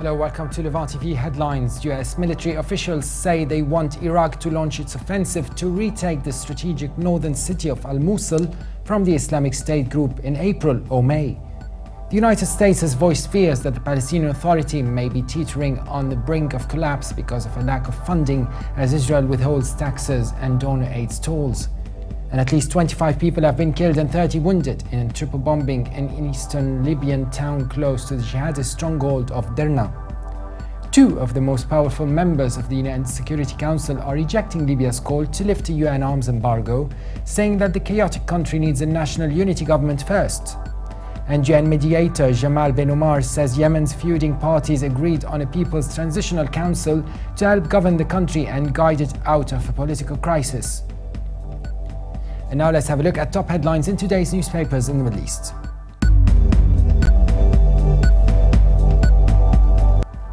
Hello, welcome to Levant TV headlines. US military officials say they want Iraq to launch its offensive to retake the strategic northern city of al-Mosul from the Islamic State group in April or May. The United States has voiced fears that the Palestinian Authority may be teetering on the brink of collapse because of a lack of funding as Israel withholds taxes and donor aid stalls. And at least 25 people have been killed and 30 wounded in a triple bombing in an eastern Libyan town close to the jihadist stronghold of Derna. Two of the most powerful members of the UN Security Council are rejecting Libya's call to lift a UN arms embargo, saying that the chaotic country needs a national unity government first. And UN mediator Jamal Ben Omar says Yemen's feuding parties agreed on a People's Transitional Council to help govern the country and guide it out of a political crisis. And now let's have a look at top headlines in today's newspapers in the Middle East.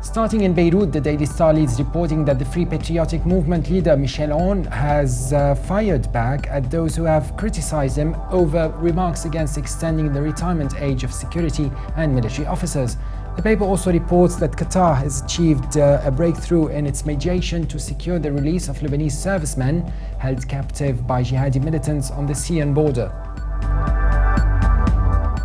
Starting in Beirut, the Daily Star leads reporting that the Free Patriotic Movement leader Michel Aoun has fired back at those who have criticized him over remarks against extending the retirement age of security and military officers. The paper also reports that Qatar has achieved a breakthrough in its mediation to secure the release of Lebanese servicemen held captive by jihadi militants on the Syrian border.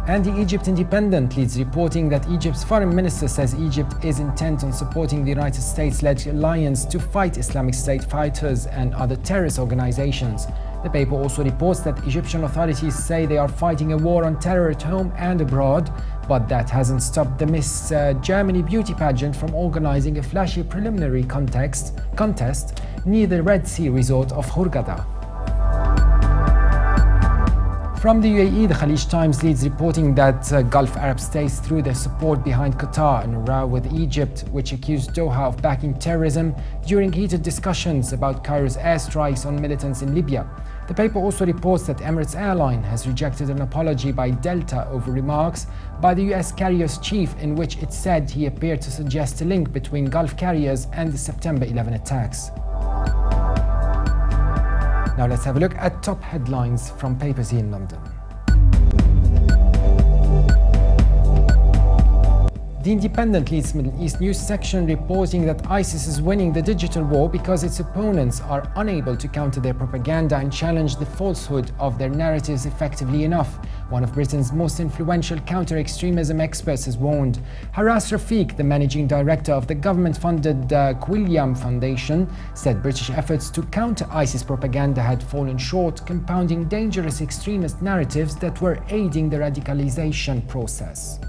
And the Egypt Independent leads reporting that Egypt's foreign minister says Egypt is intent on supporting the United States-led alliance to fight Islamic State fighters and other terrorist organizations. The paper also reports that Egyptian authorities say they are fighting a war on terror at home and abroad, but that hasn't stopped the Miss Germany beauty pageant from organizing a flashy preliminary contest near the Red Sea resort of Hurghada. From the UAE, the Khalij Times leads reporting that Gulf Arab states threw their support behind Qatar in a row with Egypt, which accused Doha of backing terrorism during heated discussions about Cairo's airstrikes on militants in Libya. The paper also reports that Emirates Airline has rejected an apology by Delta over remarks by the US carrier's chief in which it said he appeared to suggest a link between Gulf carriers and the September 11 attacks. Now let's have a look at top headlines from papers here in London. The Independent leads Middle East news section reporting that ISIS is winning the digital war because its opponents are unable to counter their propaganda and challenge the falsehood of their narratives effectively enough. One of Britain's most influential counter-extremism experts has warned. Haras Rafiq, the managing director of the government-funded Quilliam Foundation, said British efforts to counter ISIS propaganda had fallen short, compounding dangerous extremist narratives that were aiding the radicalization process.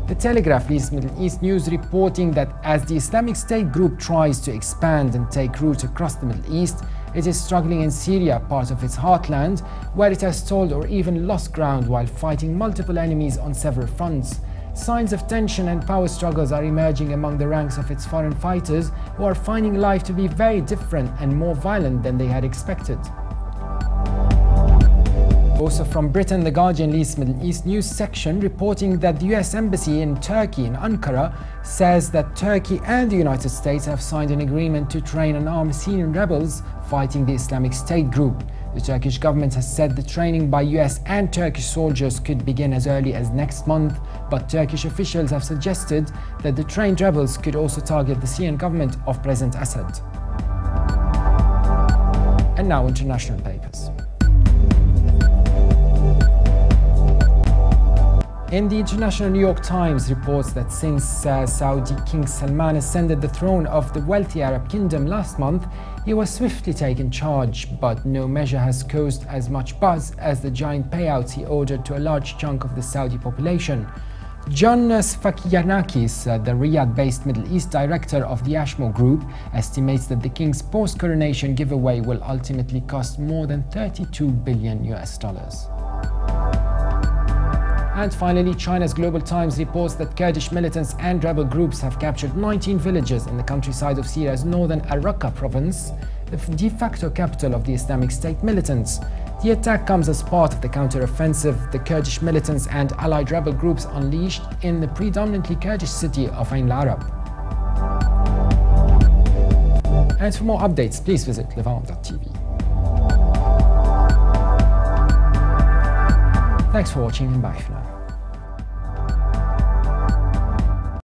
The Telegraph leads Middle East news reporting that as the Islamic State group tries to expand and take root across the Middle East, it is struggling in Syria, part of its heartland, where it has stalled or even lost ground while fighting multiple enemies on several fronts. Signs of tension and power struggles are emerging among the ranks of its foreign fighters, who are finding life to be very different and more violent than they had expected. Also from Britain, The Guardian leads Middle East news section reporting that the US Embassy in Turkey in Ankara says that Turkey and the United States have signed an agreement to train and arm Syrian rebels fighting the Islamic State group. The Turkish government has said the training by US and Turkish soldiers could begin as early as next month, but Turkish officials have suggested that the trained rebels could also target the Syrian government of President Assad. And now international papers. In the International New York Times reports that since Saudi King Salman ascended the throne of the wealthy Arab kingdom last month, he was swiftly taken charge, but no measure has caused as much buzz as the giant payouts he ordered to a large chunk of the Saudi population. John Sfakianakis, the Riyadh-based Middle East director of the Ashmore Group, estimates that the king's post-coronation giveaway will ultimately cost more than $32 billion. And finally, China's Global Times reports that Kurdish militants and rebel groups have captured 19 villages in the countryside of Syria's northern Al-Raqqa province, the de facto capital of the Islamic State militants. The attack comes as part of the counter-offensive the Kurdish militants and allied rebel groups unleashed in the predominantly Kurdish city of Ain al-Arab. And for more updates, please visit Levant.tv. Thanks for watching and bye for now.